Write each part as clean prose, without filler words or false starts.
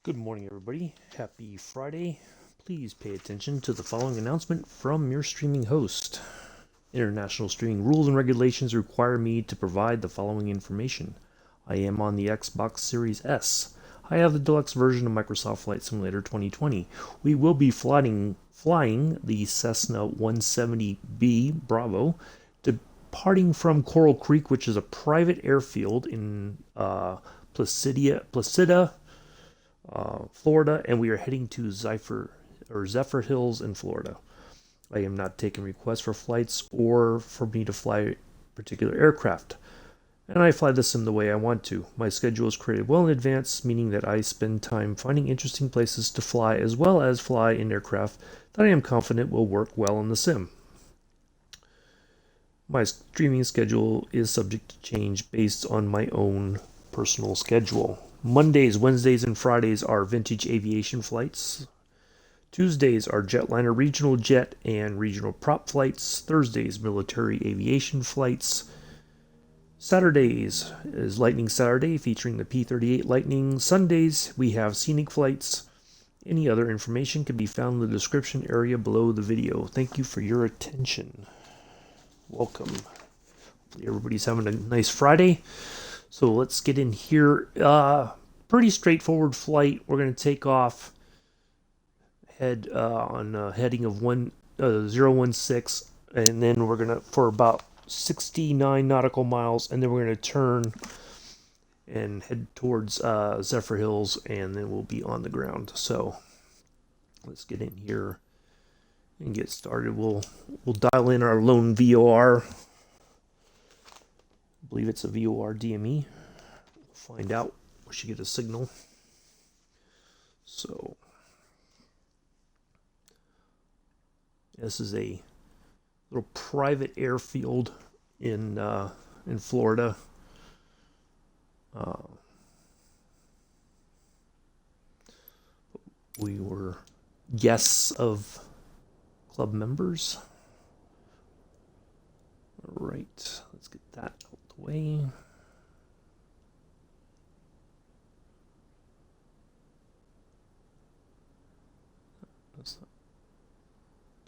Good morning, everybody. Happy Friday. Please pay attention to the following announcement from your streaming host. International streaming rules and regulations require me to provide the following information. I am on the Xbox Series S. I have the deluxe version of Microsoft Flight Simulator 2020. We will be flying the Cessna 170B Bravo, departing from Coral Creek, which is a private airfield in Placida, Florida, and we are heading to Zephyrhills in Florida. I am not taking requests for flights or for me to fly particular aircraft, and I fly the sim the way I want to. My schedule is created well in advance, meaning that I spend time finding interesting places to fly as well as fly in aircraft that I am confident will work well in the sim. My streaming schedule is subject to change based on my own personal schedule. Mondays, Wednesdays, and Fridays are vintage aviation flights. Tuesdays are jetliner regional jet and regional prop flights. Thursdays, military aviation flights. Saturdays is Lightning Saturday featuring the P-38 Lightning. Sundays, we have scenic flights. Any other information can be found in the description area below the video. Thank you for your attention. Welcome. Hopefully everybody's having a nice Friday. So let's get in here. Pretty straightforward flight. We're going to take off on heading of 016, and then we're going to for about 69 nautical miles, and then we're going to turn and head towards Zephyrhills, and then we'll be on the ground. So let's get in here and get started. We'll dial in our lone VOR. I believe it's a VOR DME. We'll find out. We should get a signal. So this is a little private airfield in Florida. We were guests of club members. All right, let's get that out the way.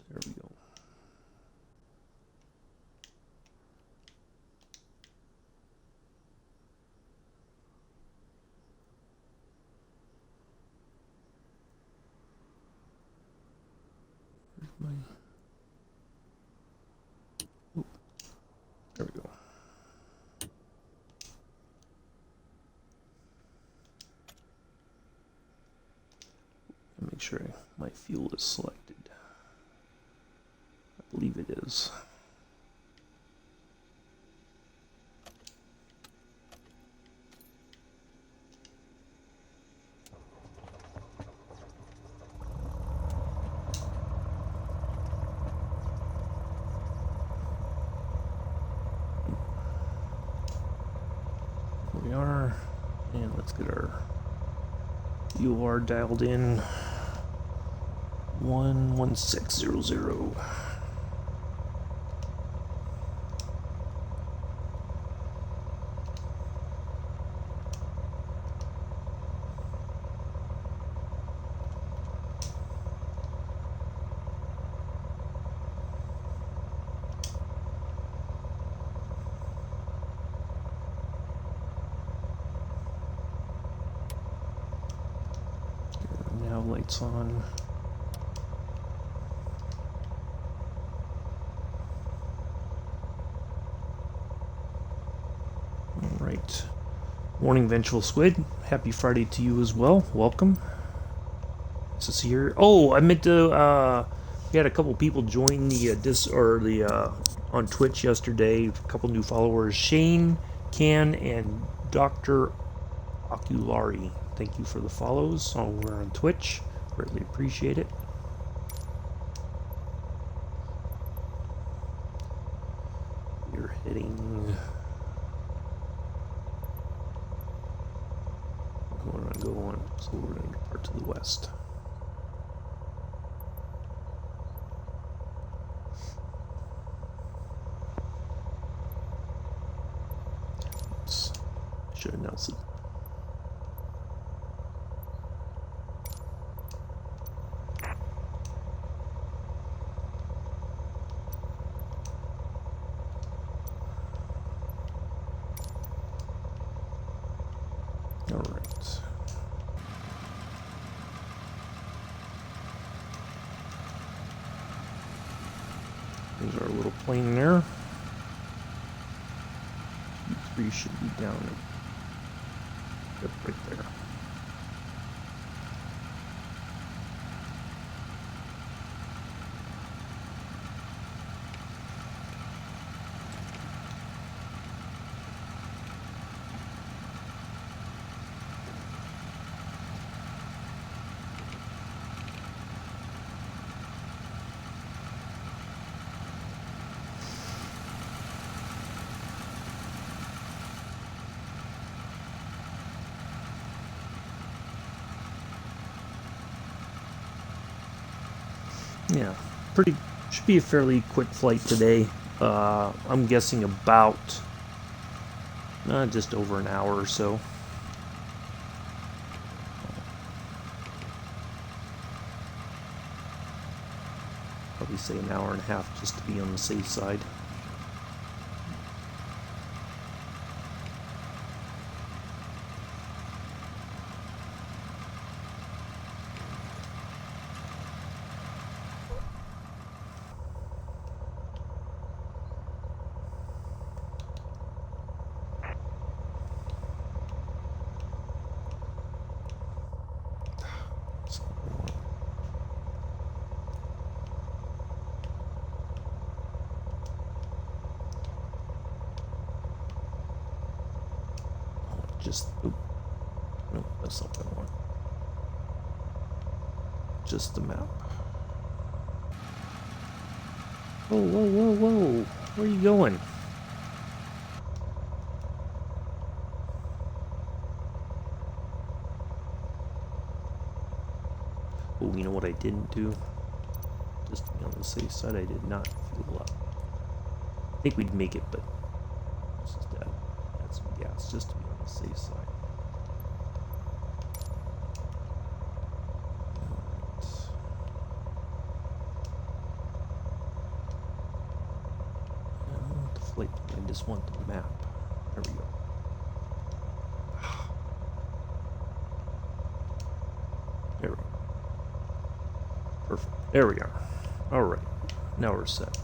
There we go. There we go. Make sure my fuel is selected. I believe it is. Here we are, and let's get our UR dialed in. 11600. Now lights on. Right. Morning, Vengeful Squid. Happy Friday to you as well. Welcome. Nice to see you. Oh, I meant to. We had a couple people join the on Twitch yesterday. A couple new followers: Shane, Can, and Dr. Oculari. Thank you for the follows. We're on Twitch. Greatly appreciate it. We're heading. We're going to go on, so we're going to depart to the west. Should announce it. There's our little plane there. 3 should be down right there. Yeah, should be a fairly quick flight today. I'm guessing about just over an hour or so. Probably say an hour and a half just to be on the safe side. No, that's not what I want. Just the map. Whoa, whoa, whoa, whoa. Where are you going? Oh, you know what I didn't do? Just to be on the safe side, I did not fuel up. I think we'd make it, but let's just add some gas just to be on the safe side. I just want the map. There we go. There we go. Perfect. There we are. All right. Now we're set.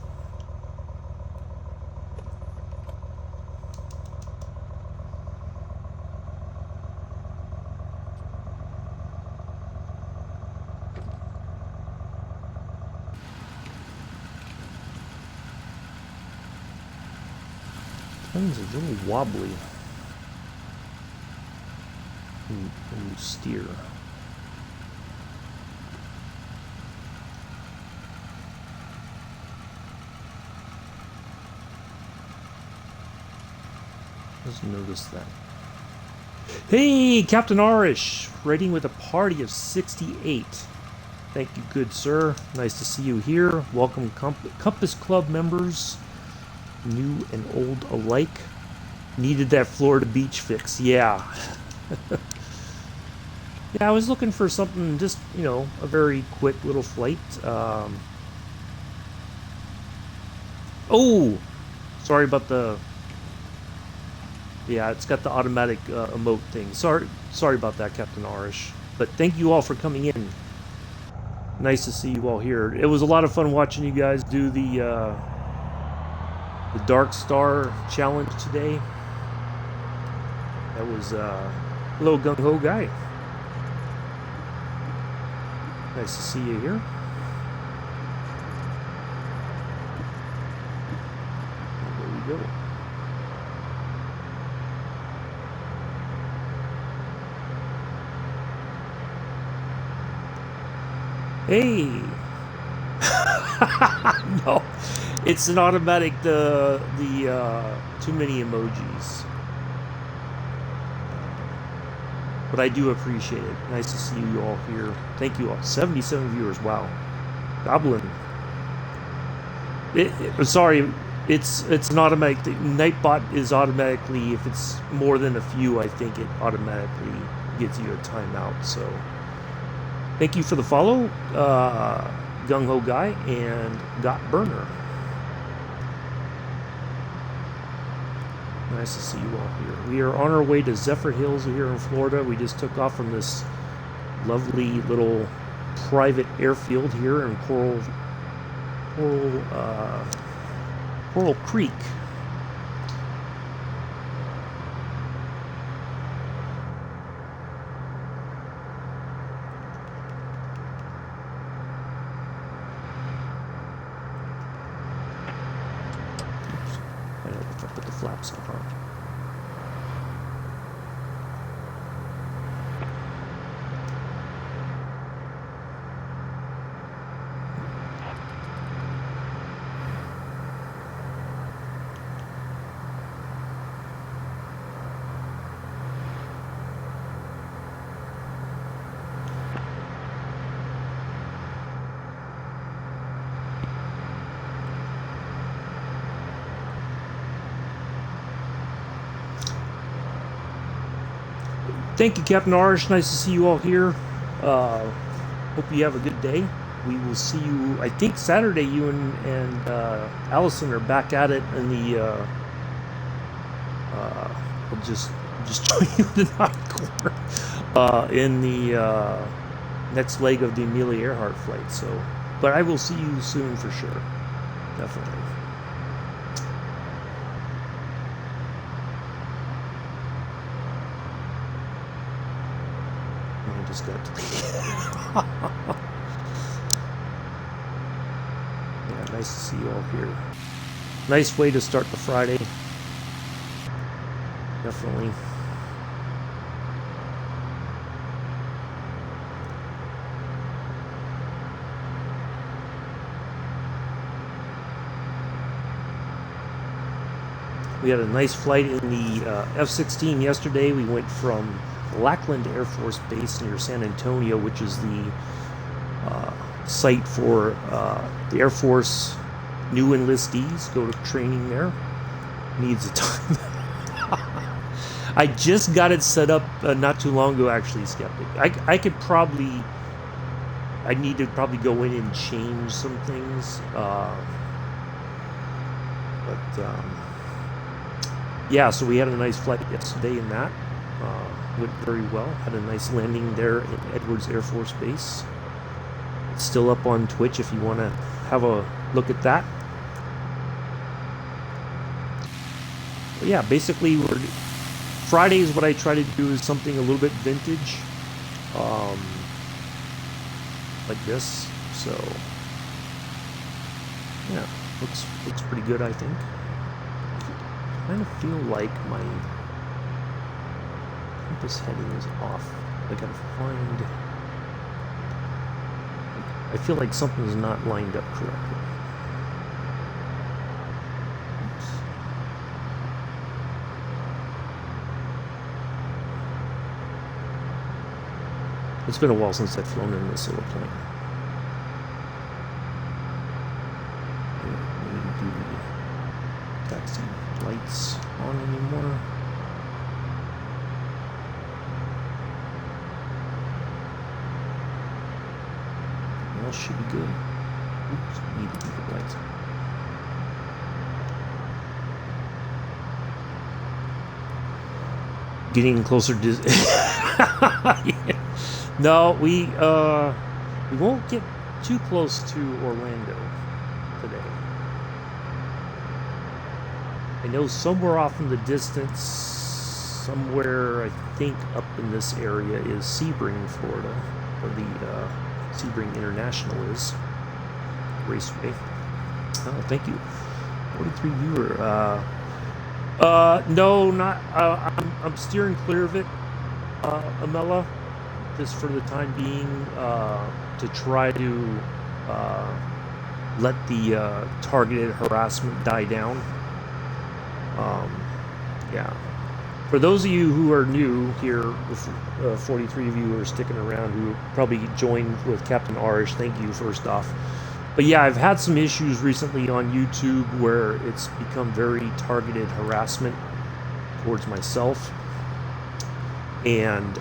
Plane's a little wobbly when you steer. Just noticed that. Hey, Captain Arish, raiding with a party of 68. Thank you, good sir. Nice to see you here. Welcome, Compass Club members. New and old alike. Needed that Florida beach fix. Yeah. Yeah, I was looking for something just, a very quick little flight. Oh! Sorry about the... Yeah, it's got the automatic emote thing. Sorry about that, Captain Arish. But thank you all for coming in. Nice to see you all here. It was a lot of fun watching you guys do the Dark Star challenge today. That was hello, gung ho guy. Nice to see you here. There we go. Hey. No. It's an automatic, the too many emojis. But I do appreciate it. Nice to see you all here. Thank you all. 77 viewers. Wow. Goblin. Sorry, it's an automatic thing. Nightbot is automatically, if it's more than a few, I think it automatically gives you a timeout. So thank you for the follow, Gung Ho Guy and Got Burner. Nice to see you all here. We are on our way to Zephyrhills here in Florida. We just took off from this lovely little private airfield here in Coral Coral Creek. Oops. I don't know if I put the flaps on, huh? Thank you, Captain Arsh. Nice to see you all here. Hope you have a good day. We will see you, I think Saturday, you and Allison are back at it in the, we'll just join you in the corner, in the next leg of the Amelia Earhart flight. So, but I will see you soon for sure. Definitely. Just got to yeah, nice to see you all here. Nice way to start the Friday. Definitely. We had a nice flight in the F-16 yesterday. We went from Lackland Air Force Base near San Antonio, which is the site for the Air Force new enlistees. Go to training there. Needs a time. I just got it set up not too long ago, actually, Skeptic. I could probably... I need to probably go in and change some things. Yeah, so we had a nice flight yesterday in that. Went very well. Had a nice landing there in Edwards Air Force Base. It's still up on Twitch if you want to have a look at that. But yeah, basically Fridays what I try to do is something a little bit vintage, like this. So yeah, looks pretty good, I think. I kind of feel like my compass heading is off. I gotta find... I feel like something's not lined up correctly. Oops. It's been a while since I've flown in this little plane. I don't need the taxi lights on anymore. Should be good. Oops, need to keep the lights on. Getting closer to... Yeah. No, we won't get too close to Orlando today. I know somewhere off in the distance, somewhere I think up in this area is Sebring, Florida, or the Sebring International is Raceway. Oh, thank you. 43 viewer. No, not. I'm steering clear of it, Amela, just for the time being, to try to let the targeted harassment die down. Yeah. For those of you who are new here, with 43 of you who are sticking around, who probably joined with Captain Arish, thank you first off. But yeah, I've had some issues recently on YouTube where it's become very targeted harassment towards myself. And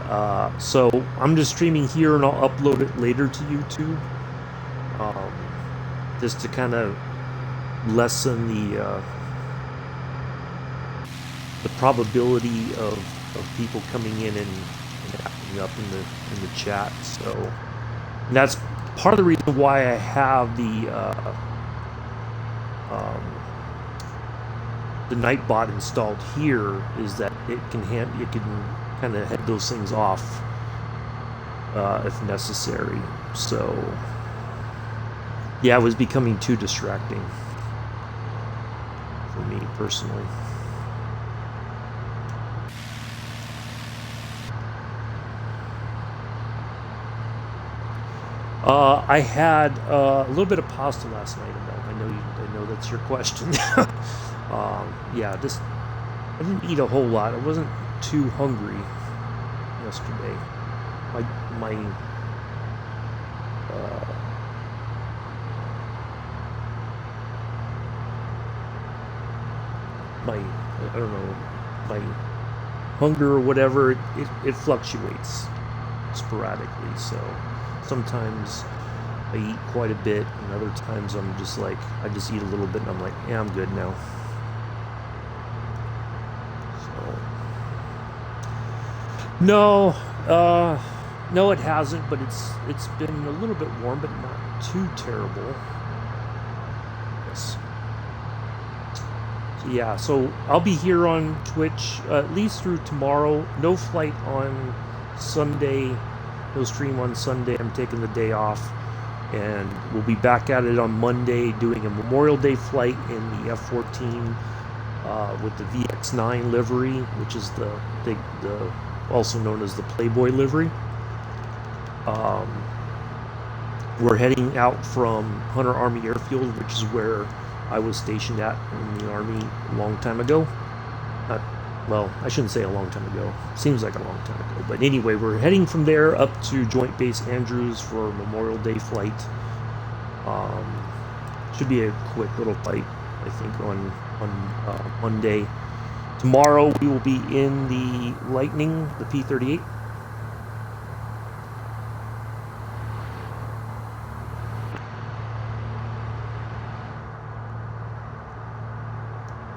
so I'm just streaming here and I'll upload it later to YouTube. Just to kind of lessen the probability of people coming in and acting up in the chat. So and that's part of the reason why I have the the Nightbot installed here is that it can kind of head those things off if necessary. So yeah, it was becoming too distracting for me personally. I had a little bit of pasta last night, Amel. I know that's your question. Yeah, I didn't eat a whole lot. I wasn't too hungry yesterday. My I don't know, my hunger or whatever, it fluctuates sporadically. So sometimes I eat quite a bit, and other times I'm just like, I just eat a little bit and I'm like, yeah, I'm good now. So no, it hasn't, but it's been a little bit warm, but not too terrible. Yes. So yeah, so I'll be here on Twitch at least through tomorrow. No flight on Sunday. No stream on Sunday. I'm taking the day off, and we'll be back at it on Monday doing a Memorial Day flight in the F-14 with the VX-9 livery, which is the also known as the Playboy livery. We're heading out from Hunter Army Airfield, which is where I was stationed at in the Army a long time ago. Well, I shouldn't say a long time ago. Seems like a long time ago. But anyway, we're heading from there up to Joint Base Andrews for a Memorial Day flight. Should be a quick little flight, I think, on Monday. Tomorrow we will be in the Lightning, the P-38.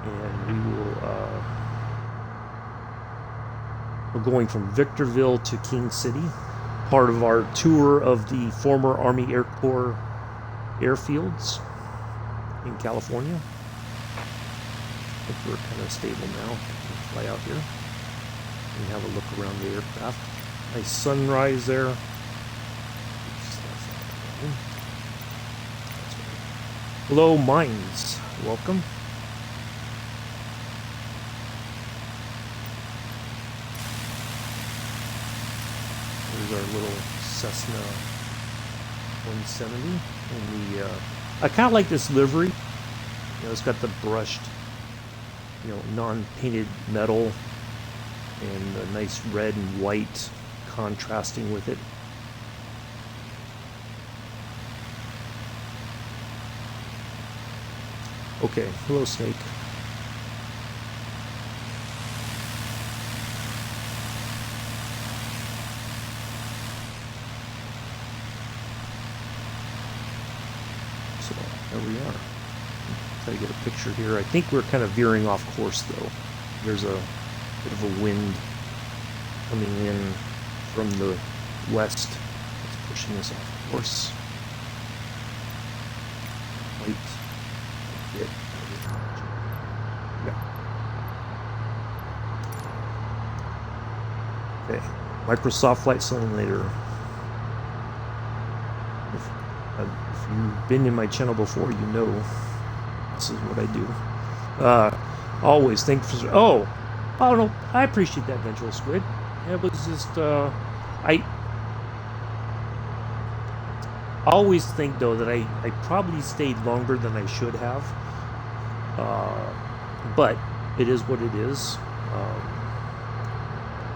And we will... we're going from Victorville to King City, part of our tour of the former Army Air Corps airfields in California. I think we're kind of stable now. We'll fly out here and have a look around the aircraft. Nice sunrise there. Hello, Mines. Welcome. There's our little Cessna 170, and I kind of like this livery. You know, it's got the brushed, non-painted metal, and a nice red and white contrasting with it. Okay, hello, Snake. There we are. Try to get a picture here. I think we're kind of veering off course, though. There's a bit of a wind coming in from the west. It's pushing us off course. Wait. Yeah. Okay. Microsoft Flight Simulator. If you've been in my channel before, you know this is what I do. Always think for... Oh, no, I appreciate that, Vengeful Squid. It was just... I always think, though, that I probably stayed longer than I should have. But it is what it is.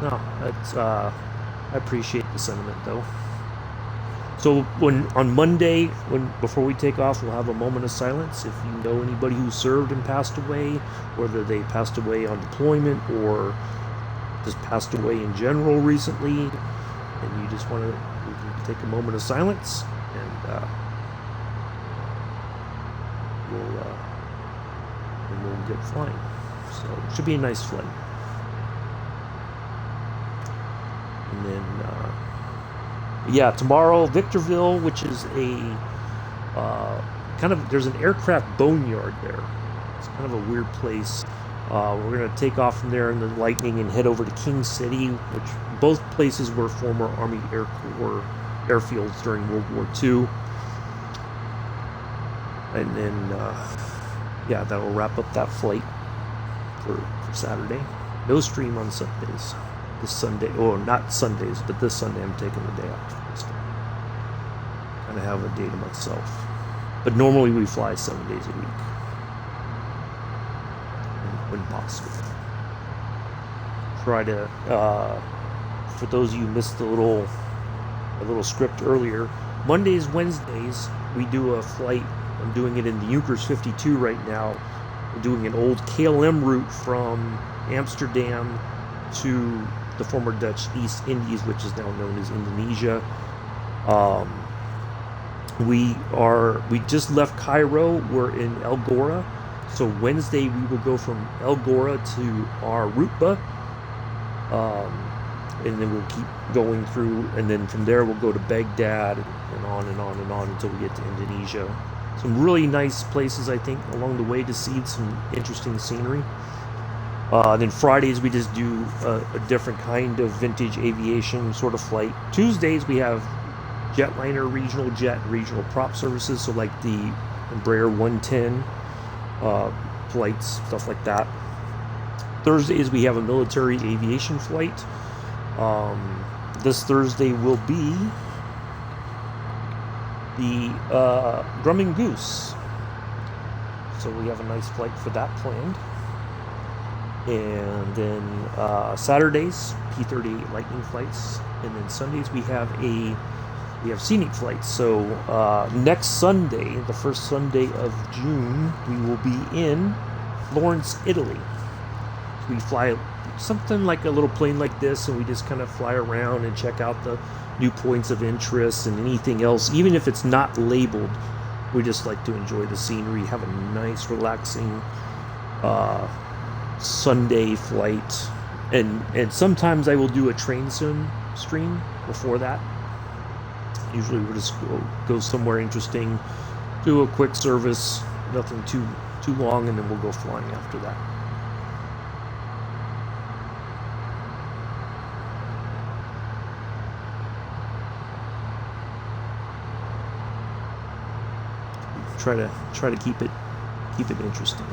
No, that's... I appreciate the sentiment, though. So on Monday, before we take off, we'll have a moment of silence. If you know anybody who served and passed away, whether they passed away on deployment or just passed away in general recently, and you just want to, we can take a moment of silence, and we'll get flying. So it should be a nice flight. And then. Yeah, tomorrow, Victorville, which is a kind of, there's an aircraft boneyard there. It's kind of a weird place. We're going to take off from there in the Lightning and head over to King City, which both places were former Army Air Corps airfields during World War II. And then, yeah, that'll wrap up that flight for Saturday. No stream on Sundays. This Sunday, oh, not Sundays, but this Sunday I'm taking the day off. Kind of have a day to myself. But normally we fly 7 days a week, when possible. Try to, for those of you who missed the little script earlier, Mondays, Wednesdays, we do a flight. I'm doing it in the Junkers 52 right now. We're doing an old KLM route from Amsterdam to the former Dutch East Indies, which is now known as Indonesia. We just left Cairo. We're in El Gora. So Wednesday we will go from El Gora to our Rutba. And then we'll keep going through, and then from there we'll go to Baghdad and on and on and on until we get to Indonesia. Some really nice places, I think, along the way to see some interesting scenery. Then Fridays we just do a different kind of vintage aviation sort of flight. Tuesdays we have jetliner, regional jet, and regional prop services, so like the Embraer 110 flights, stuff like that. Thursdays we have a military aviation flight. This Thursday will be the Drumming Goose. So we have a nice flight for that planned. And then Saturdays, P-38 Lightning flights. And then Sundays we have scenic flights. So next Sunday, the first Sunday of June, we will be in Florence, Italy. We fly something like a little plane like this, and we just kind of fly around and check out the new points of interest and anything else. Even if it's not labeled, we just like to enjoy the scenery, have a nice relaxing Sunday flight. And sometimes I will do a train stream before that. Usually we'll just go somewhere interesting, do a quick service, nothing too long, and then we'll go flying after that. Try to keep it interesting.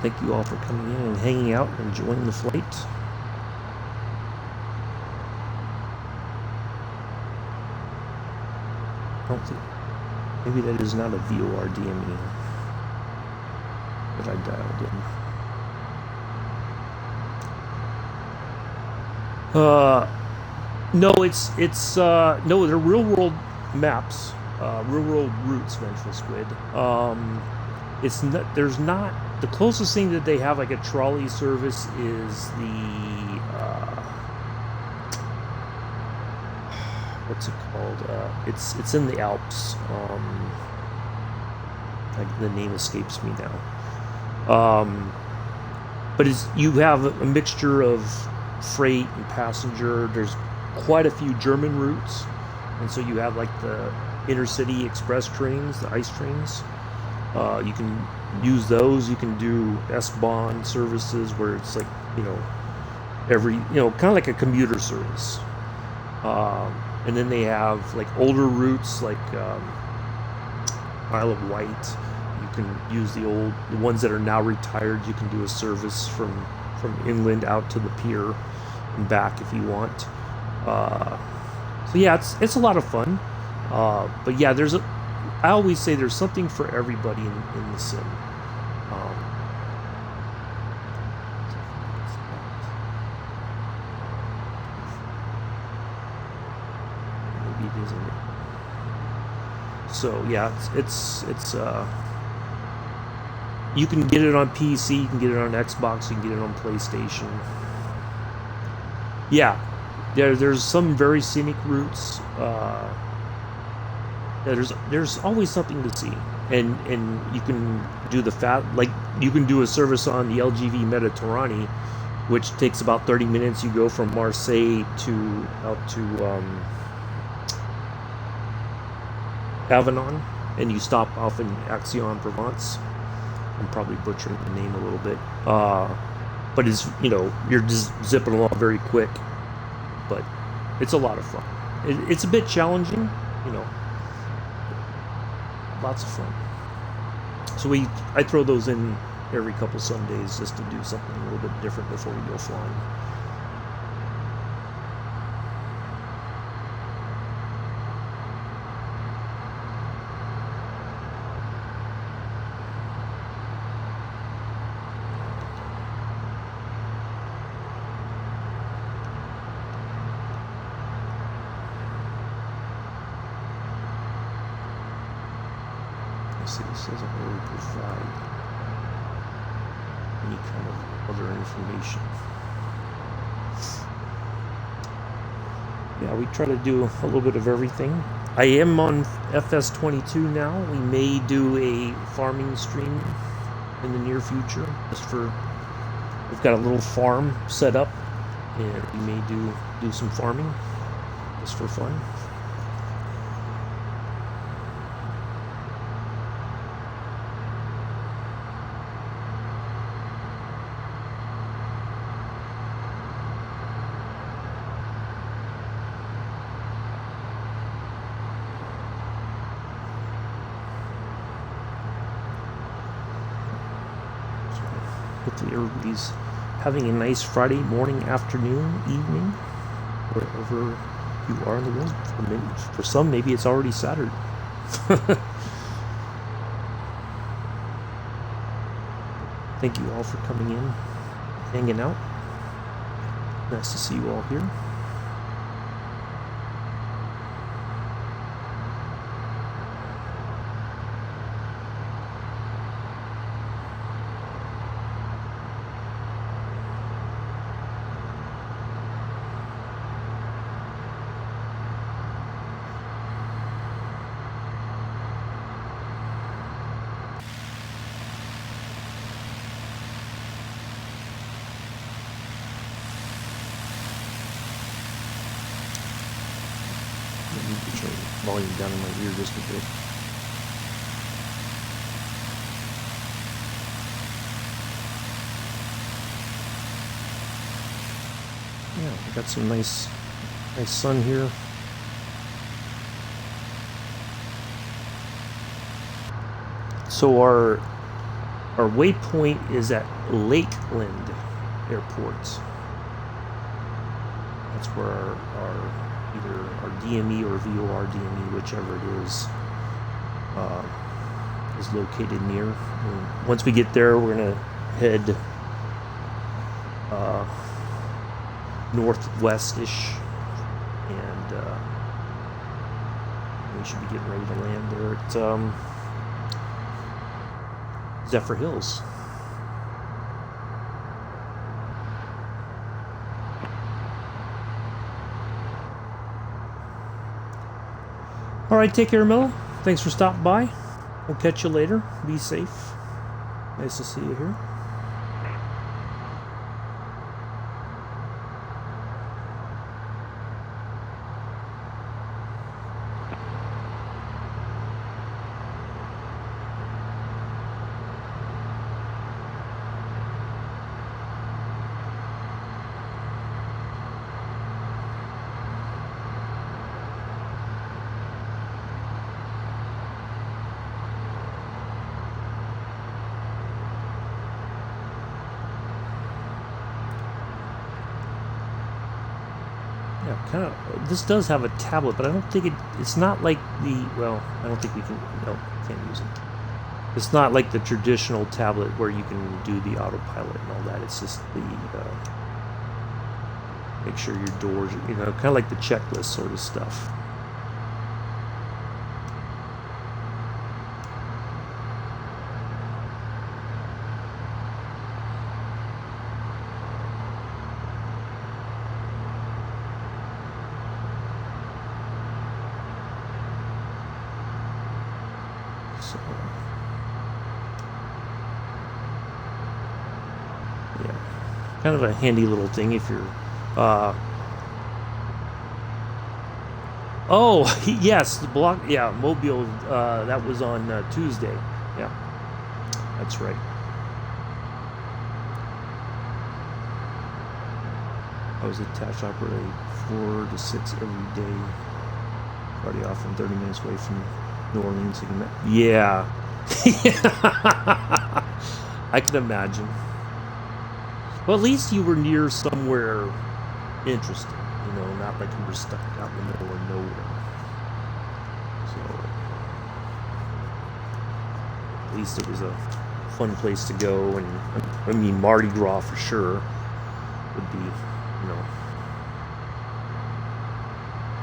Thank you all for coming in and hanging out and enjoying the flight. I don't think, maybe that is not a VOR DME that I dialed in. No, they're real world maps, real world routes, Vengeful Squid. There's not, the closest thing that they have like a trolley service is the what's it called? It's in the Alps. The name escapes me now. But you have a mixture of freight and passenger. There's quite a few German routes, and so you have like the intercity express trains, the ice trains. You can use those. You can do S-Bahn services where it's like, kind of like a commuter service. And then they have like older routes like Isle of Wight. You can use the ones that are now retired. You can do a service from inland out to the pier and back if you want. So yeah, it's a lot of fun. But yeah, I always say there's something for everybody in the sim. Maybe it isn't. So yeah, it's you can get it on PC, you can get it on Xbox, you can get it on PlayStation. Yeah, there's some very scenic routes. There's always something to see, and you can do you can do a service on the LGV Mediterranean, which takes about 30 minutes. You go from Marseille to out to Avignon, and you stop off in Aix-en-Provence. I'm probably butchering the name a little bit, but it's, you're just zipping along very quick, but it's a lot of fun. It's a bit challenging, lots of fun. So I throw those in every couple Sundays just to do something a little bit different before we go flying. See, this doesn't really provide any kind of other information. Yeah, we try to do a little bit of everything. I am on FS22 now. We may do a farming stream in the near future. We've got a little farm set up, and we may do some farming just for fun. Hopefully everybody's having a nice Friday morning, afternoon, evening, wherever you are in the world. For some, maybe it's already Saturday. Thank you all for coming in, hanging out. Nice to see you all here. Let me turn the volume down in my ear just a bit. Yeah, we got some nice sun here. So our waypoint is at Lakeland Airport. That's where our either our DME or VOR DME, whichever it is located near. And once we get there, we're gonna head northwest-ish, and we should be getting ready to land there at Zephyrhills. All right, take care, Miller. Thanks for stopping by. We'll catch you later. Be safe. Nice to see you here. This does have a tablet, but I don't think it's not like well, I don't think we can, no, can't use it. It's not like the traditional tablet where you can do the autopilot and all that. It's just the, make sure your doors, kind of like the checklist sort of stuff. So, yeah, kind of a handy little thing if you're. Oh, yes, the block. Yeah, Mobile. That was on Tuesday. Yeah, that's right. I was attached operating 4 to 6 every day. Party off and 30 minutes away from New Orleans. Yeah. I can imagine. Well, at least you were near somewhere interesting, not like you were stuck out in the middle of nowhere. So, at least it was a fun place to go, and I mean, Mardi Gras for sure would be,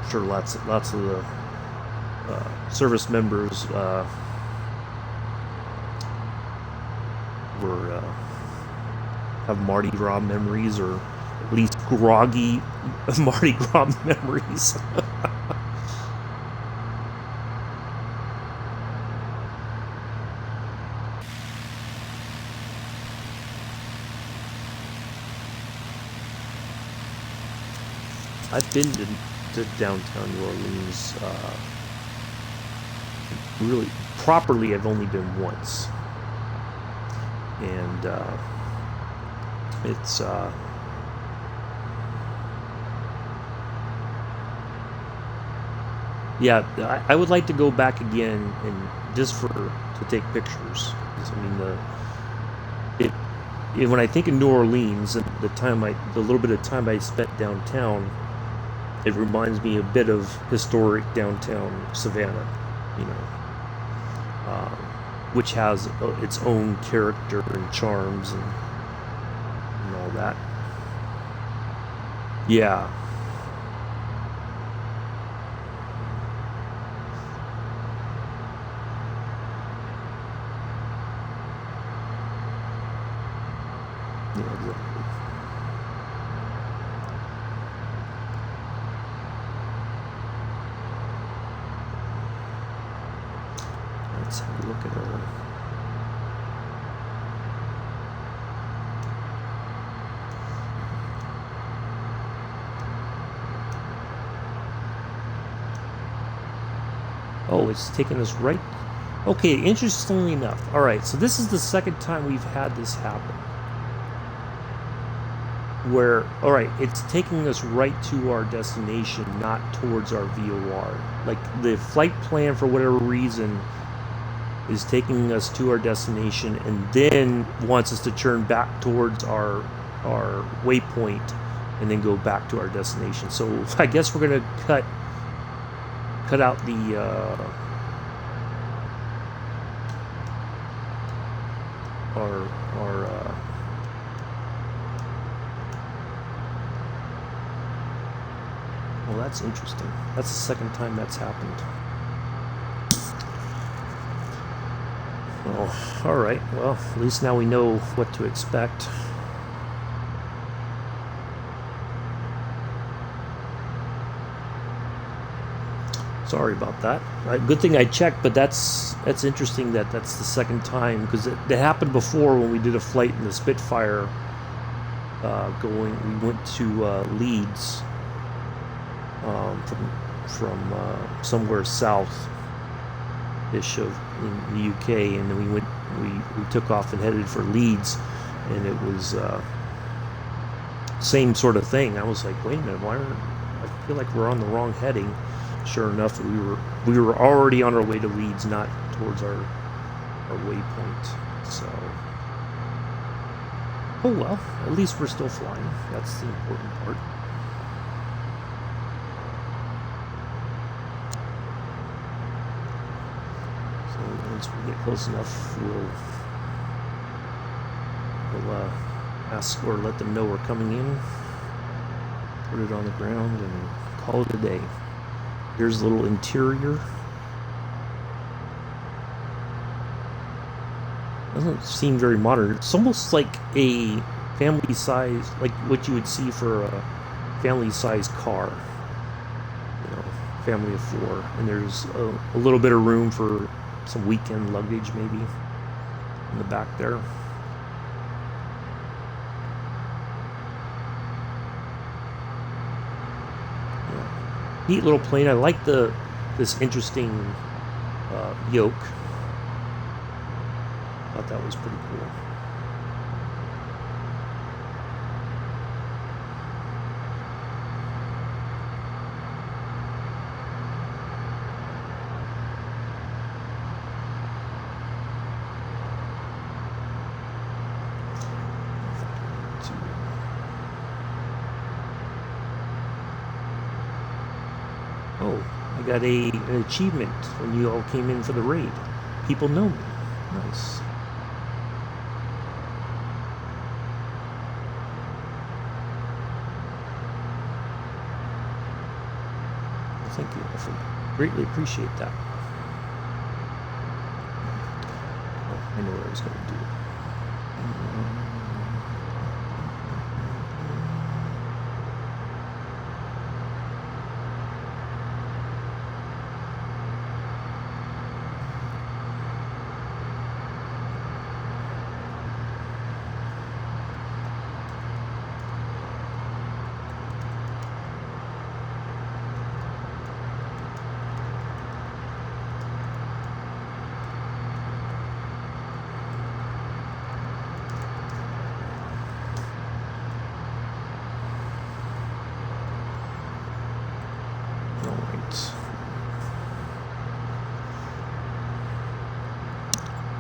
sure lots of the service members were have Mardi Gras memories, or at least groggy Mardi Gras memories. I've been to downtown New Orleans. Really, properly, I've only been once. And it's yeah, I would like to go back again, and just to take pictures. I mean, when I think of New Orleans and the little bit of time I spent downtown, it reminds me a bit of historic downtown Savannah, which has its own character and charms and all that. Yeah. Yeah, exactly. Let's have a look at her. Oh, it's taking us right. Okay, interestingly enough. All right, so this is the second time we've had this happen. Where, all right, it's taking us right to our destination, not towards our VOR. Like, the flight plan, for whatever reason, is taking us to our destination and then wants us to turn back towards our waypoint and then go back to our destination. So I guess we're gonna cut out the our well, that's interesting. That's the second time that's happened. Oh, all right. Well, at least now we know what to expect. Sorry about that. Good thing I checked, but that's interesting that that's the second time, because it happened before when we did a flight in the Spitfire. We went to Leeds from somewhere south-ish of in the UK, and then we took off and headed for Leeds, and it was same sort of thing. I was like, wait a minute, I feel like we're on the wrong heading. Sure enough, we were already on our way to Leeds, not towards our waypoint. So, oh well, at least we're still flying. That's the important part. So once we get close enough, we'll ask or let them know we're coming in, put it on the ground, and call it a day. Here's a little interior. Doesn't seem very modern. It's almost like a family size, like what you would see for a family size car. Family of 4. And there's a little bit of room for some weekend luggage maybe in the back there. Yeah. Neat little plane. I like this interesting yoke. Thought that was pretty cool. Oh, I got an achievement when you all came in for the raid. People know me. Nice. Well, thank you. I greatly appreciate that. Oh, I know what I was going to do.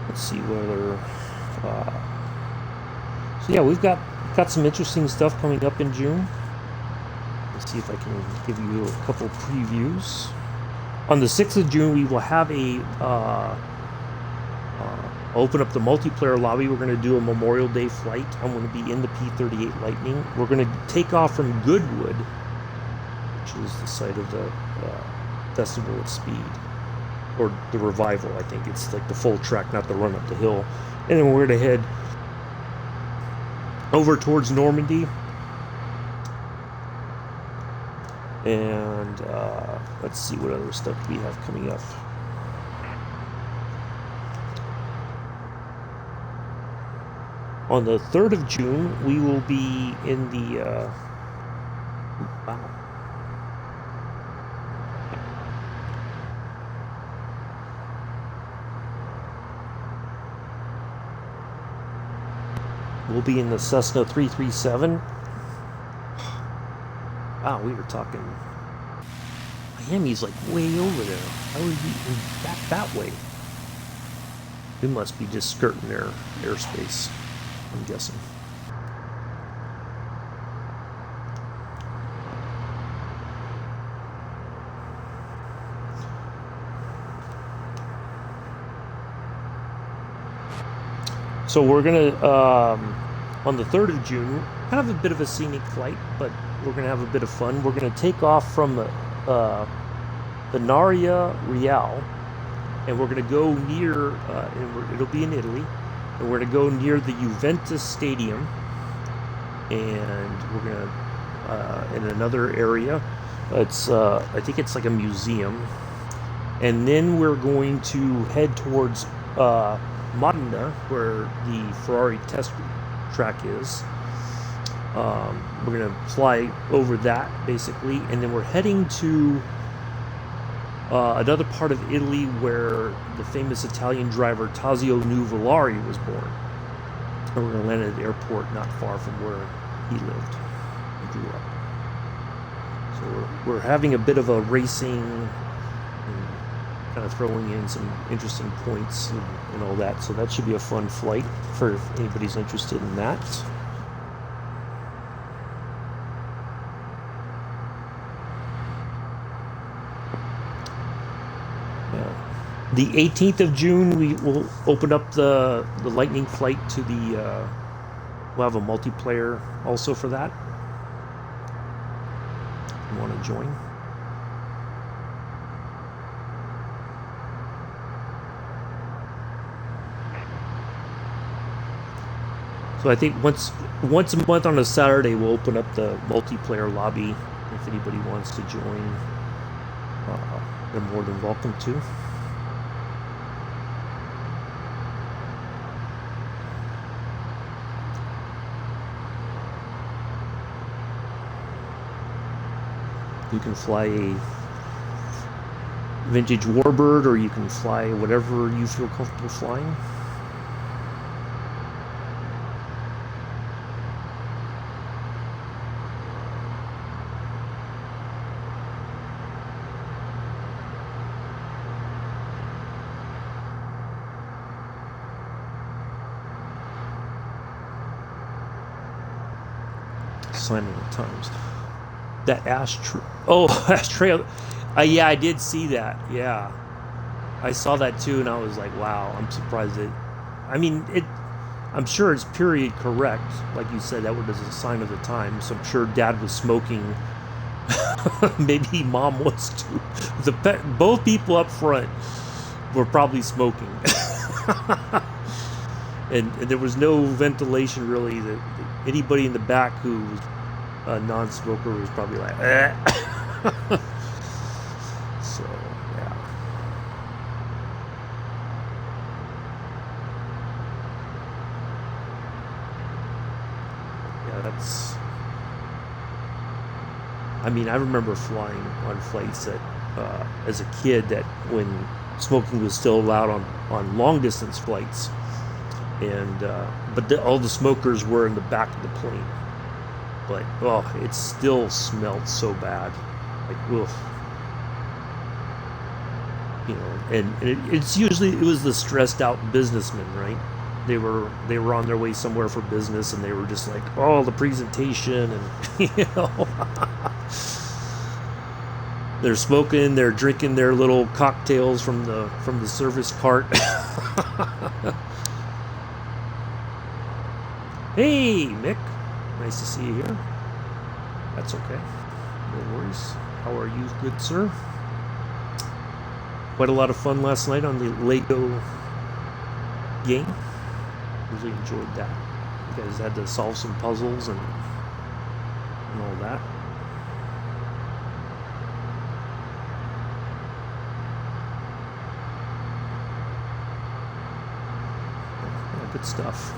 Let's see whether. So yeah, we've got some interesting stuff coming up in June. Let's see if I can give you a couple previews. On the 6th of June, we will have open up the multiplayer lobby. We're going to do a Memorial Day flight. I'm going to be in the P-38 Lightning. We're going to take off from Goodwood, which is the site of the Festival at Speed. Or the Revival, I think. It's like the full track, not the run up the hill. And then we're going to head over towards Normandy. And let's see what other stuff we have coming up. On the 3rd of June, we will be in the... wow. We'll be in the Cessna 337. Wow, we were talking... Miami's like way over there. How are we back that way? We must be just skirting their airspace, I'm guessing. So we're going to, on the 3rd of June, kind of a bit of a scenic flight, but we're going to have a bit of fun. We're going to take off from the Naria Real, and we're going to go near, it'll be in Italy, and we're going to go near the Juventus Stadium, and we're going to, in another area, it's, I think it's like a museum, and then we're going to head towards, Modena, where the Ferrari test track is. We're going to fly over that, basically, and then we're heading to another part of Italy where the famous Italian driver Tazio Nuvolari was born. And we're going to land at the airport not far from where he lived and grew up. So we're having a bit of a racing, kind of throwing in some interesting points and all that. So that should be a fun flight for if anybody's interested in that. The 18th of June, we will open up the Lightning flight to the... we'll have a multiplayer also for that. If you want to join. So I think once a month on a Saturday, we'll open up the multiplayer lobby. If anybody wants to join, they're more than welcome to. You can fly a vintage warbird, or you can fly whatever you feel comfortable flying. Sign of the times. That ashtray. Oh, ashtray. Yeah, I did see that. Yeah, I saw that too, and I was like, wow, I'm surprised it. I mean, I'm sure it's period correct, like you said. That was a sign of the times. So I'm sure Dad was smoking. Maybe Mom was too. Both people up front were probably smoking, and there was no ventilation really. Anybody in the back who was a non-smoker was probably like, eh. So yeah. Yeah, that's. I mean, I remember flying on flights that, as a kid, that when smoking was still allowed on long distance flights, and but all the smokers were in the back of the plane. But oh, it still smelled so bad, like ugh. You know, and it's usually it was the stressed out businessmen, right? They were on their way somewhere for business, and they were just like, oh, the presentation, and you know, they're smoking, they're drinking their little cocktails from the service cart. Hey, Mick. Nice to see you here. That's okay. No worries. How are you, good sir? Quite a lot of fun last night on the Lego game. Really enjoyed that. You guys had to solve some puzzles and all that. Yeah, good stuff.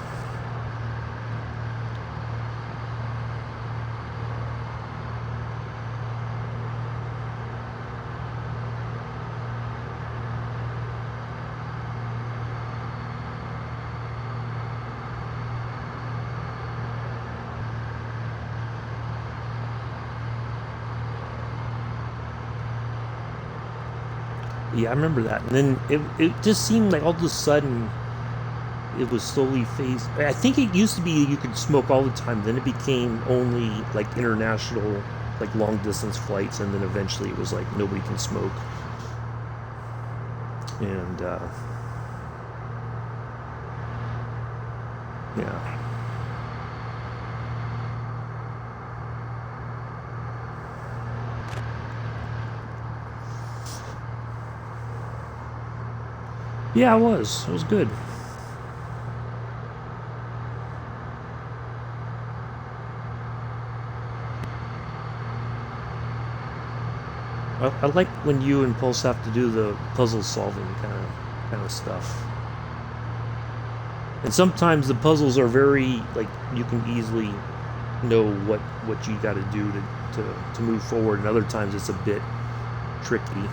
Yeah, I remember that. And then it just seemed like all of a sudden it was slowly phased. I think it used to be you could smoke all the time. Then it became only like international, like long distance flights. And then eventually it was like nobody can smoke. And yeah. Yeah, it was. It was good. I like when you and Pulse have to do the puzzle solving kind of stuff. And sometimes the puzzles are very like you can easily know what you got to do to move forward, and other times it's a bit tricky.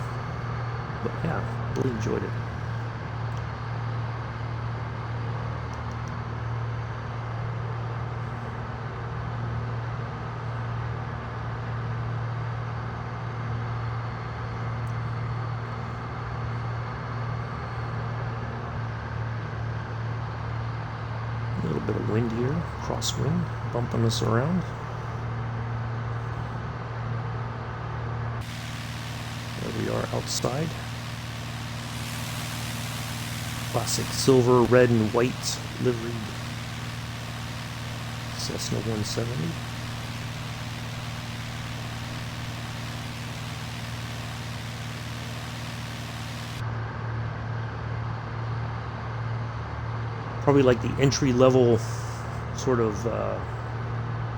But yeah, really enjoyed it. A little bit of wind here, crosswind, bumping us around. There we are outside. Classic silver, red, and white liveried Cessna 170. Probably like the entry level sort of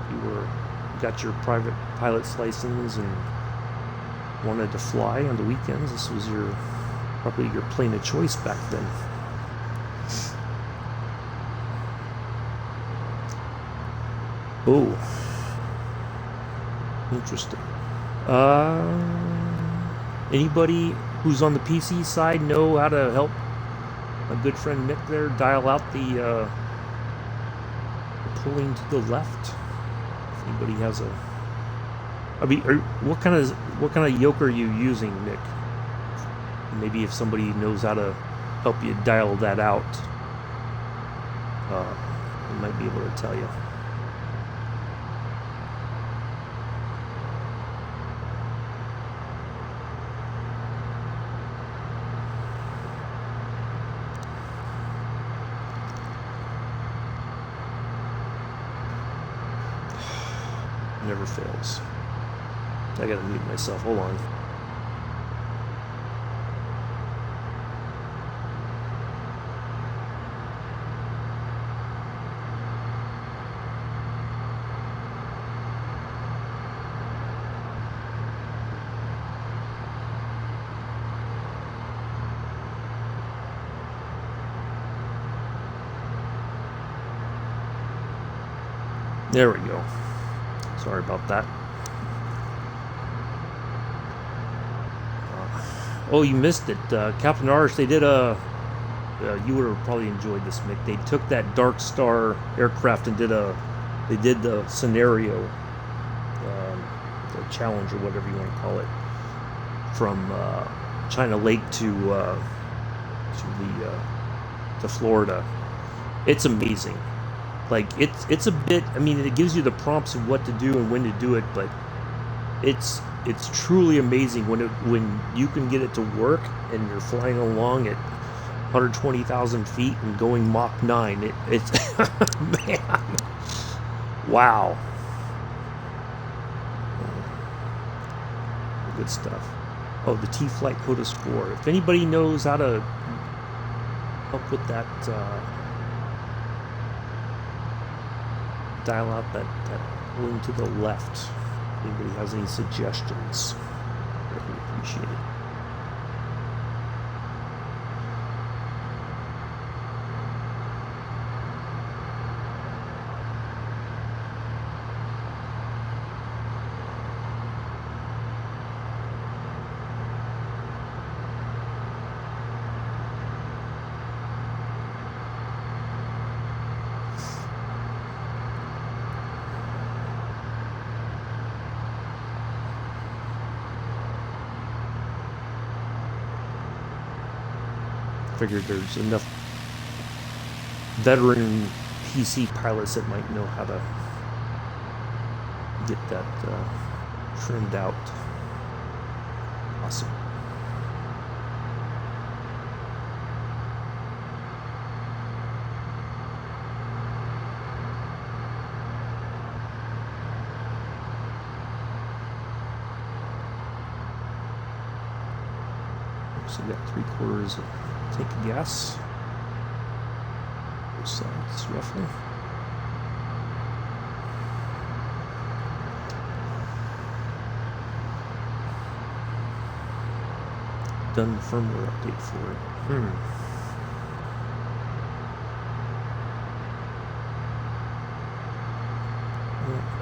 you got your private pilot's license and wanted to fly on the weekends. This was probably your plane of choice back then. Oh, interesting. Anybody who's on the PC side know how to help my good friend Mick there dial out the pulling to the left? If anybody has a, I mean, what kind of yoke are you using, Mick? Maybe if somebody knows how to help you dial that out, they might be able to tell you. Never fails. I gotta mute myself. Hold on. There we go. Sorry about that. Oh, you missed it. Captain Arsh, they did a... you would have probably enjoyed this, Mick. They took that Dark Star aircraft and they did the scenario, the challenge or whatever you want to call it, from China Lake to Florida. It's amazing. Like, it's a bit, I mean, it gives you the prompts of what to do and when to do it, but it's truly amazing when you can get it to work and you're flying along at 120,000 feet and going Mach 9. It's man, wow. Good stuff. Oh, the T-Flight HOTAS 4. If anybody knows how to help with that, dial out that pulling to the left. If anybody has any suggestions, really appreciate it. Figured there's enough veteran PC pilots that might know how to get that trimmed out. Awesome. So we got 3/4 of tank of gas. Both sides, roughly. Done firmware update for it.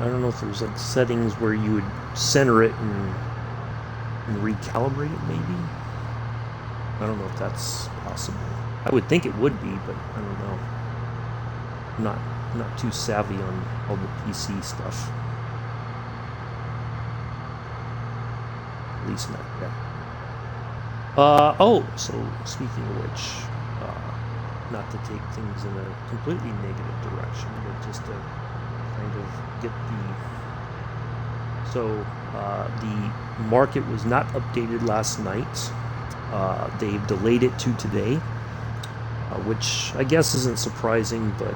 I don't know if there's like settings where you would center it and recalibrate it, maybe. I don't know if that's possible. I would think it would be, but I don't know. I'm not too savvy on all the PC stuff. At least not yet. Oh, so speaking of which, not to take things in a completely negative direction, but just to kind of get the market was not updated last night. They've delayed it to today, which I guess isn't surprising, but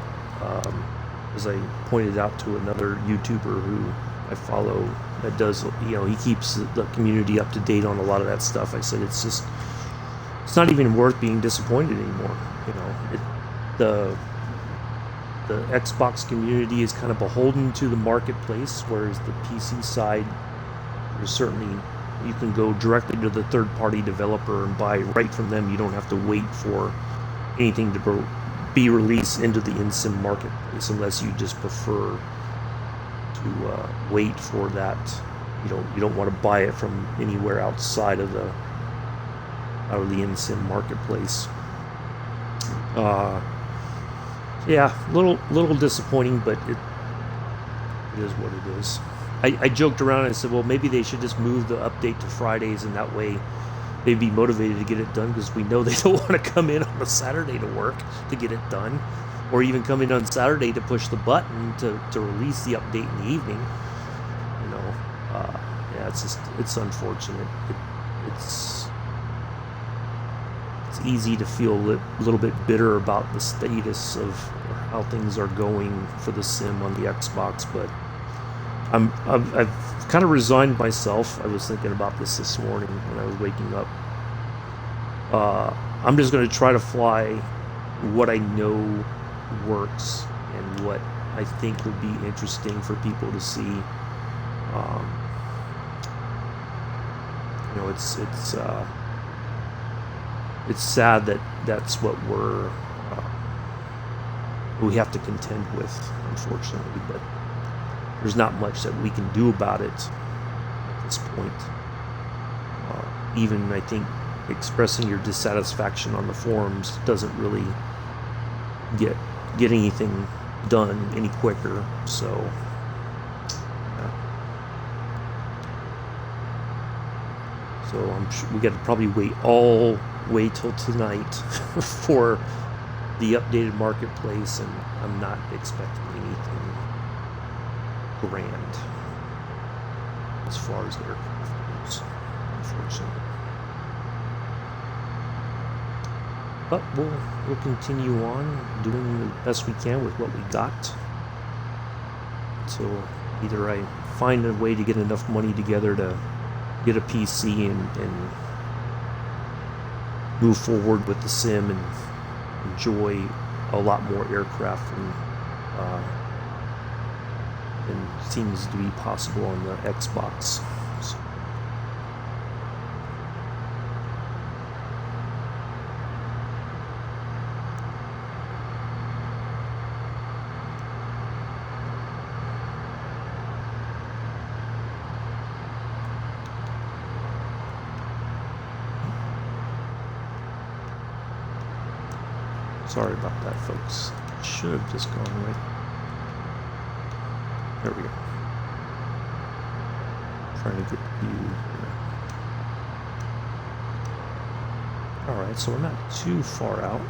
as I pointed out to another YouTuber who I follow that does, he keeps the community up to date on a lot of that stuff. I said it's not even worth being disappointed anymore. The Xbox community is kind of beholden to the marketplace, whereas the PC side, there's certainly, you can go directly to the third-party developer and buy right from them. You don't have to wait for anything to be released into the in-sim marketplace, unless you just prefer to wait for that You don't want to buy it from anywhere outside of the in-sim marketplace. Yeah, little disappointing, but it is what it is. I joked around and I said, well, maybe they should just move the update to Fridays, and that way they'd be motivated to get it done, because we know they don't want to come in on a Saturday to work to get it done, or even come in on Saturday to push the button to release the update in the evening. You know, yeah, it's unfortunate. It's easy to feel a little bit bitter about the status of how things are going for the sim on the Xbox, but I've kind of resigned myself. I was thinking about this morning when I was waking up. I'm just going to try to fly what I know works and what I think would be interesting for people to see. You know, it's sad that that's what we have to contend with, unfortunately, but there's not much that we can do about it at this point. Even, I think, expressing your dissatisfaction on the forums doesn't really get anything done any quicker, so yeah. So I'm sure we got to probably wait till tonight for the updated marketplace, and I'm not expecting anything grand as far as aircraft goes, unfortunately. But we'll continue on doing the best we can with what we got. So either I find a way to get enough money together to get a PC and move forward with the sim and enjoy a lot more aircraft than seems to be possible on the Xbox. So. Sorry about that, folks. Should have just gone right. There we go. Trying to get the view here. Alright, so we're not too far out.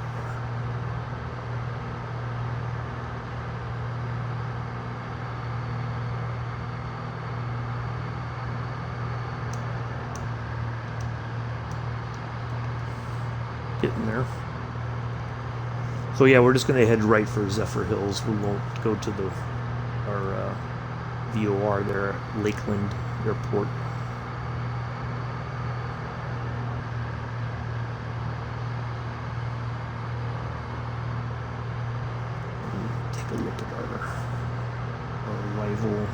Getting there. So yeah, we're just going to head right for Zephyrhills. We won't go to our VOR there at Lakeland Airport. Take a look at our arrival.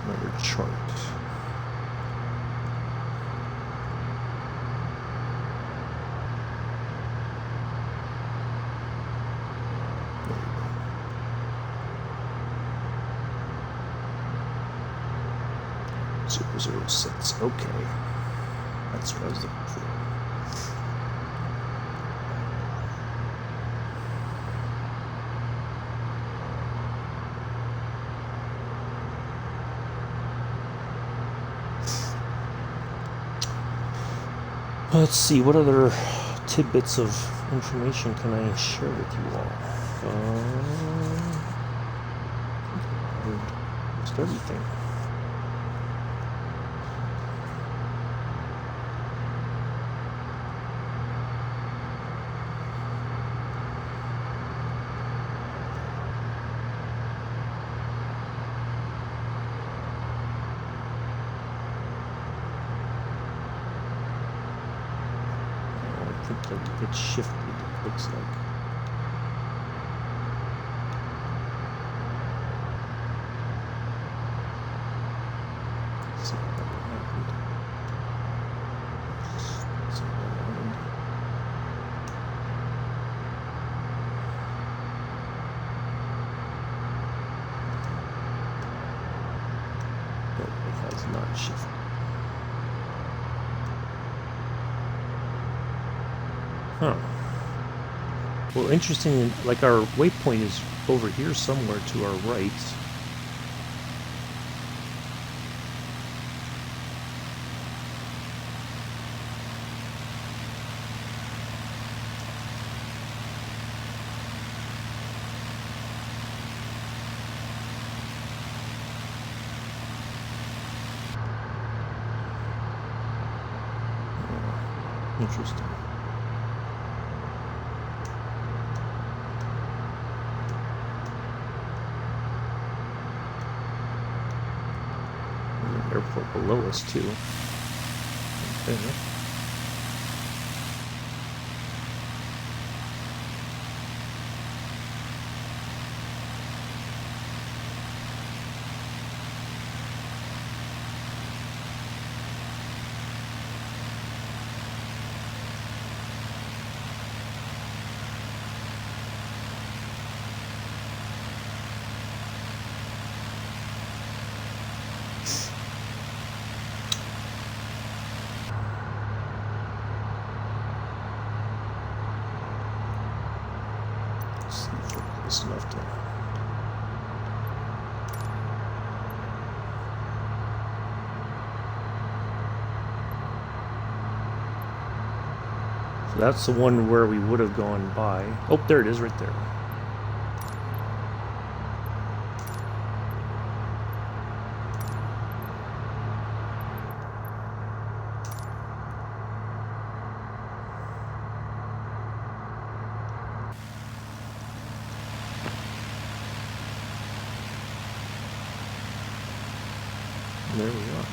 Another chart. There 006. Okay, that's what I was looking for. Let's see, what other tidbits of information can I share with you all? Just everything. I think that it's shifted, it looks like. Let's see what happened. Let's see what happened. No, it has not shifted. Huh. Well, interesting, like our waypoint is over here somewhere to our right. Interesting. Airport below us too. Okay. See if we're close enough to. So that's the one where we would have gone by. Oh, there it is right there. There we are.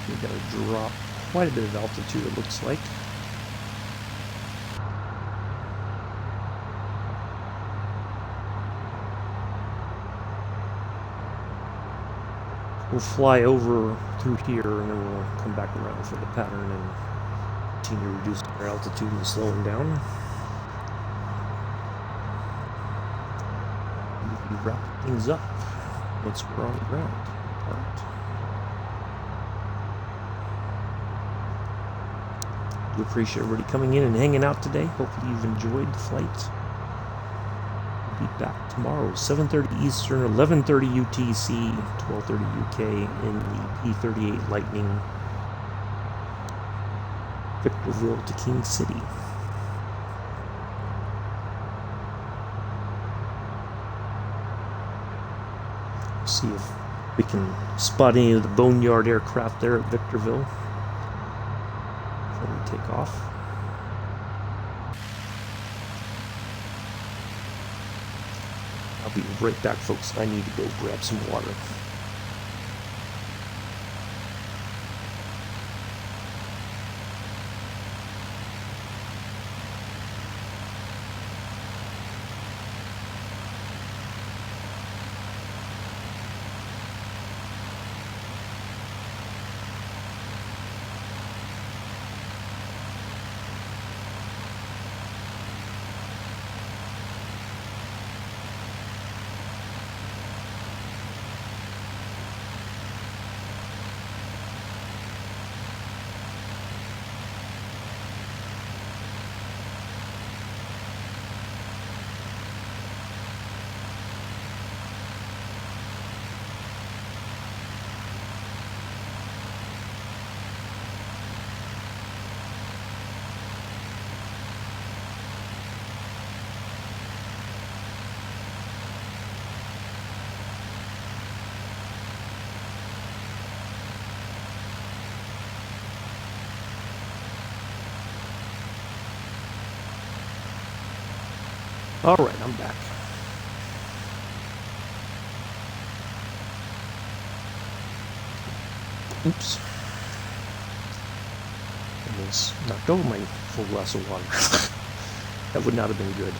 We got to drop quite a bit of altitude, it looks like. We'll fly over through here and then we'll come back around for the pattern and continue reducing our altitude and slowing down. We wrap things up once we're on the ground. All right. We appreciate everybody coming in and hanging out today. Hopefully you've enjoyed the flight. We'll be back tomorrow, 7:30 Eastern, 11:30 UTC, 12:30 UK in the P-38 Lightning, Victorville to King City. See if we can spot any of the Boneyard aircraft there at Victorville before we take off. I'll be right back, folks. I need to go grab some water. Alright, I'm back. Oops. Almost knocked over my full glass of water. That would not have been good.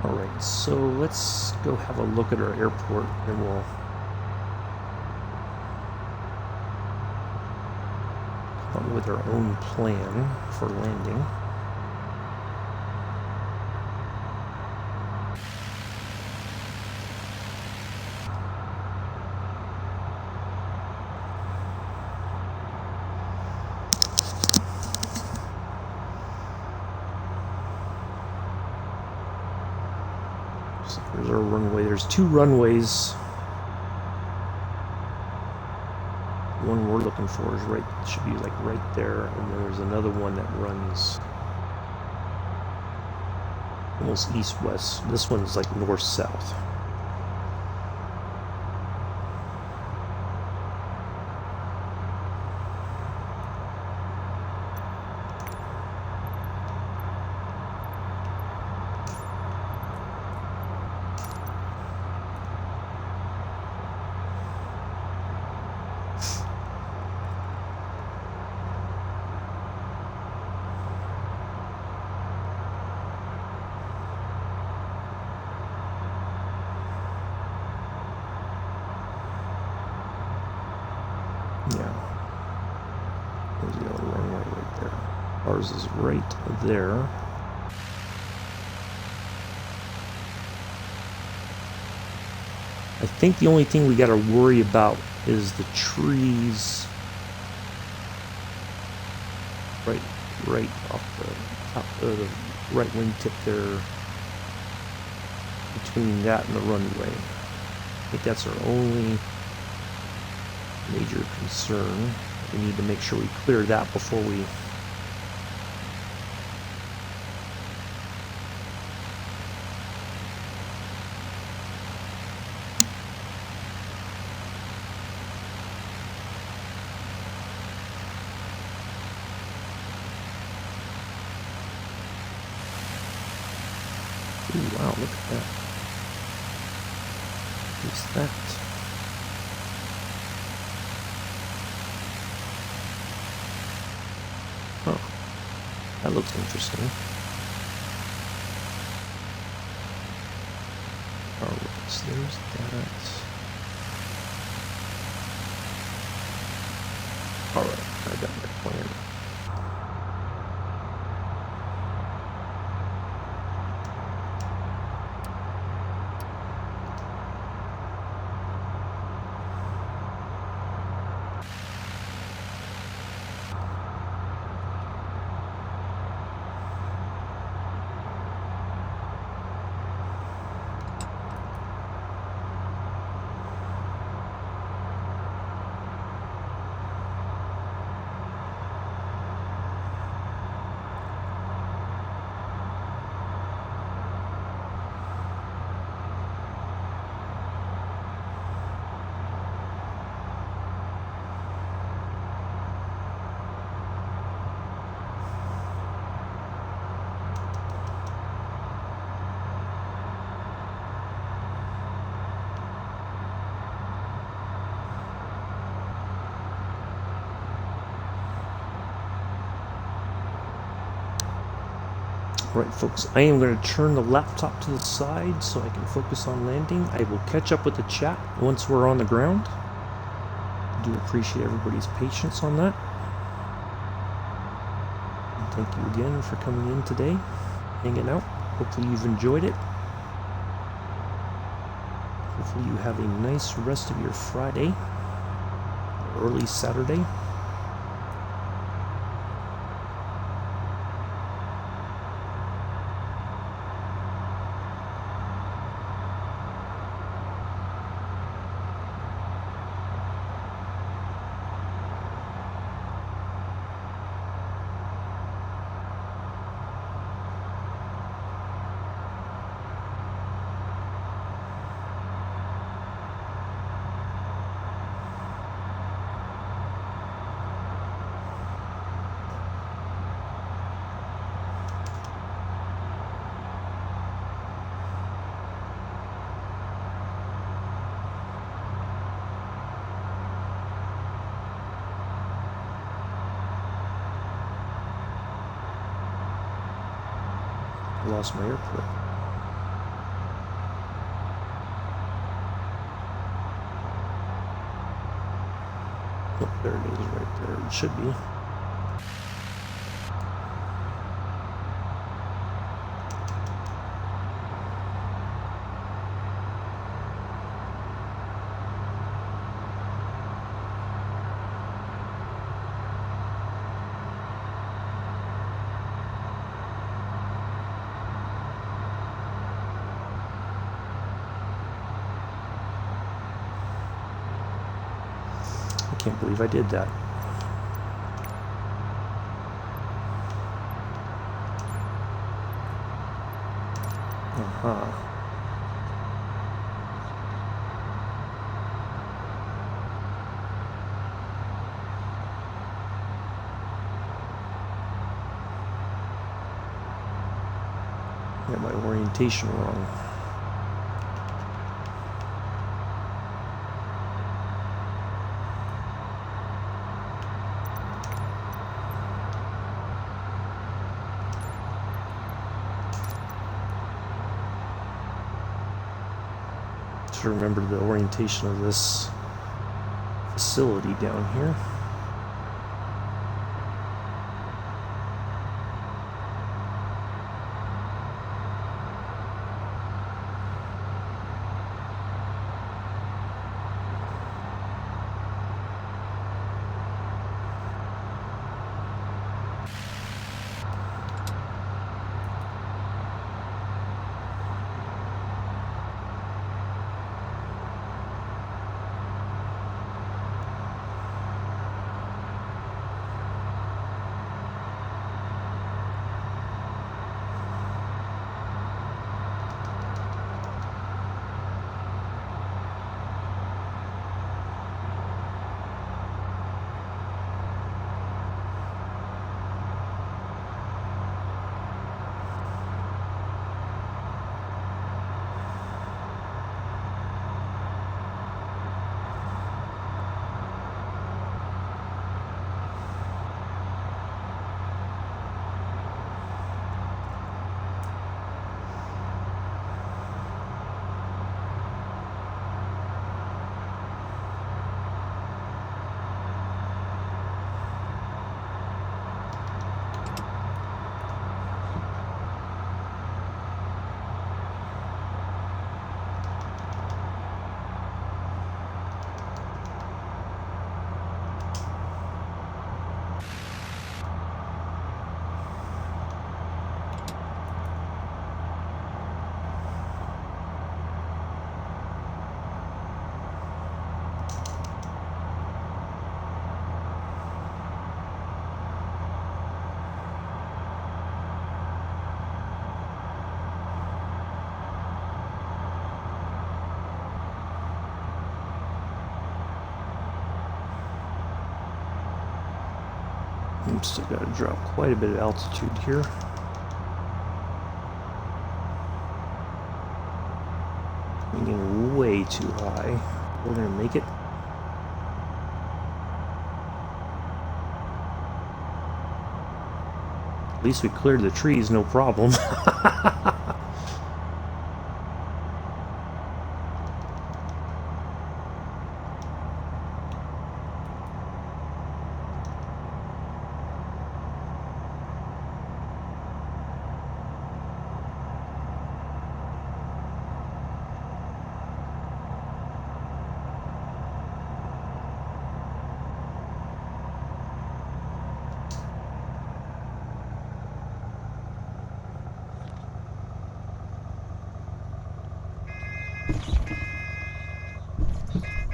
Alright, so let's go have a look at our airport and we'll come up with our own plan for landing. So there's our runway. There's 2 runways. The one we're looking for is right, should be like right there, and then there's another one that runs almost east-west. This one's like north-south. Yeah. There's the other runway right there. Ours is right there. I think the only thing we got to worry about is the trees right off the top of the right wingtip there, between that and the runway. I think that's our only major concern. We need to make sure we clear that before we Ooh, wow, look at that. What's that? Huh. That looks interesting. Alright, so there's that. Alright, I got my plan. Right, folks, I am going to turn the laptop to the side so I can focus on landing. I will catch up with the chat once we're on the ground. I do appreciate everybody's patience on that. And thank you again for coming in today, hanging out. Hopefully you've enjoyed it. Hopefully you have a nice rest of your Friday, early Saturday. I lost my airport. Oh, there it is right there. It should be. I can't believe I did that. Got my orientation wrong. To remember the orientation of this facility down here. I'm still got to drop quite a bit of altitude here. I'm getting way too high. We're going to make it. At least we cleared the trees, no problem.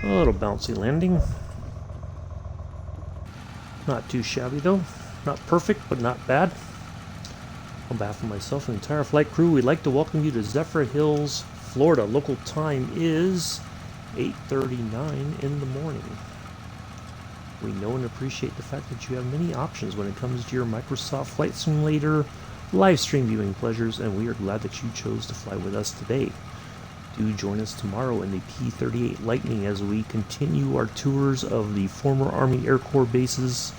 A little bouncy landing. Not too shabby though. Not perfect, but not bad. On behalf of myself and the entire flight crew, we'd like to welcome you to Zephyrhills, Florida. Local time is 8:39 in the morning. We know and appreciate the fact that you have many options when it comes to your Microsoft Flight Simulator live stream viewing pleasures, and we are glad that you chose to fly with us today. Do join us tomorrow in the P-38 Lightning as we continue our tours of the former Army Air Corps bases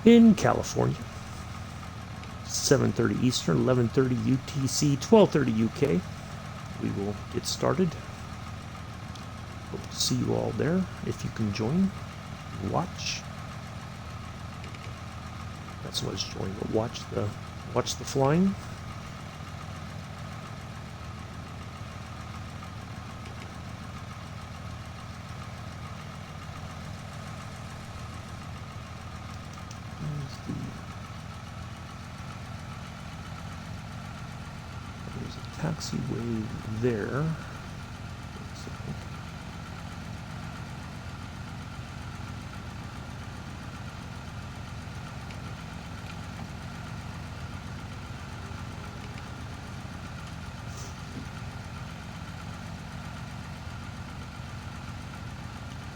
in California. 7:30 Eastern, 11:30 UTC, 12:30 UK. We will get started. Hope to see you all there. If you can join, watch. Not so much join, but watch the flying. There's a taxiway there.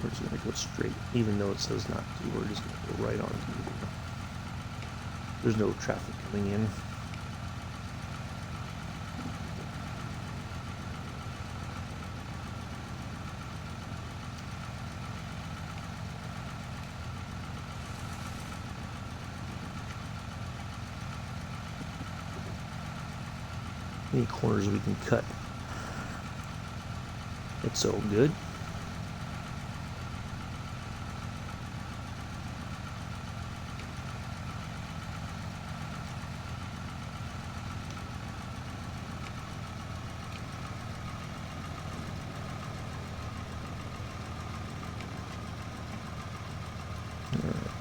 We're just going to go straight, even though it says not to. We're just going to go right on to. There's no traffic coming in. Any corners we can cut. It's so good.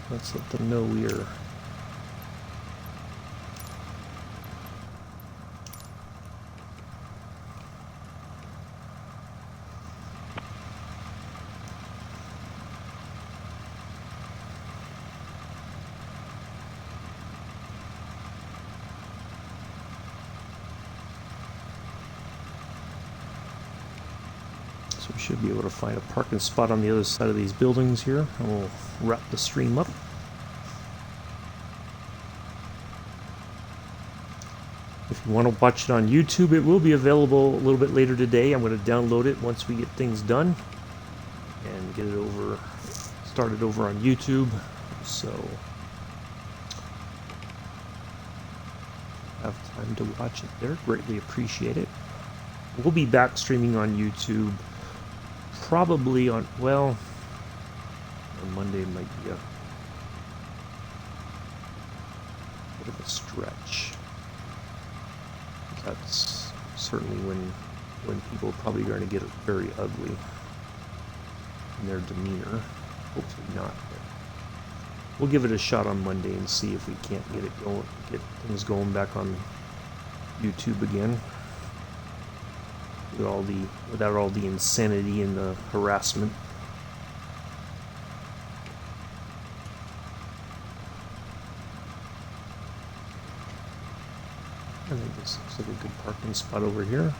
Let's let them know we are so we should be able to find a parking spot on the other side of these buildings here, and we'll wrap the stream up. If you want to watch it on YouTube, it will be available a little bit later today. I'm going to download it once we get things done and get it started over on YouTube. So have time to watch it there. Greatly appreciate it. We'll be back streaming on YouTube probably on Monday might be a bit of a stretch. That's certainly when people are probably going to get very ugly in their demeanor. Hopefully not. But we'll give it a shot on Monday and see if we can't get things going back on YouTube again without all the insanity and the harassment. I think this looks like a good parking spot over here.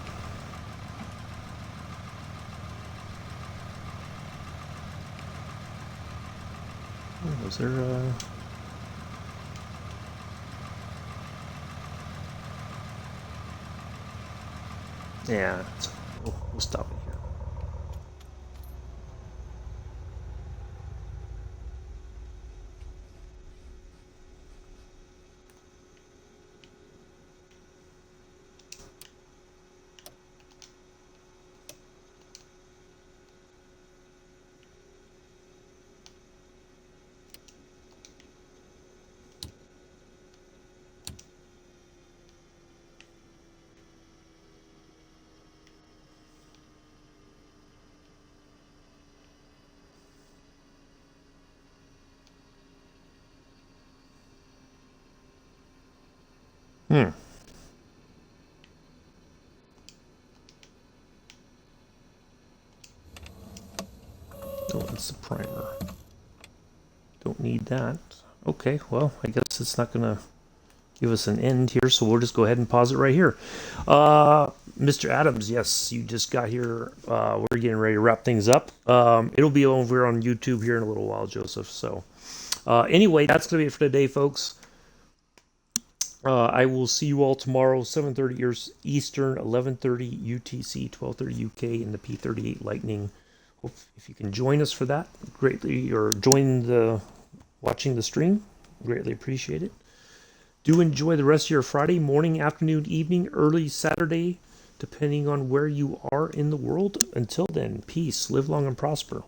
Oh, was there a... Yeah, we'll stop it here. Oh, that's the primer. Don't need that. Okay, well, I guess it's not gonna give us an end here, so we'll just go ahead and pause it right here. Mr. Adams, yes, you just got here. We're getting ready to wrap things up. It'll be over on YouTube here in a little while, Joseph. So anyway, that's gonna be it for today, folks. I will see you all tomorrow, 7:30 Eastern, 11:30 UTC, 12:30 UK in the P-38 Lightning. Hope if you can join us for that, greatly, or join watching the stream, greatly appreciate it. Do enjoy the rest of your Friday, morning, afternoon, evening, early Saturday, depending on where you are in the world. Until then, peace, live long and prosper.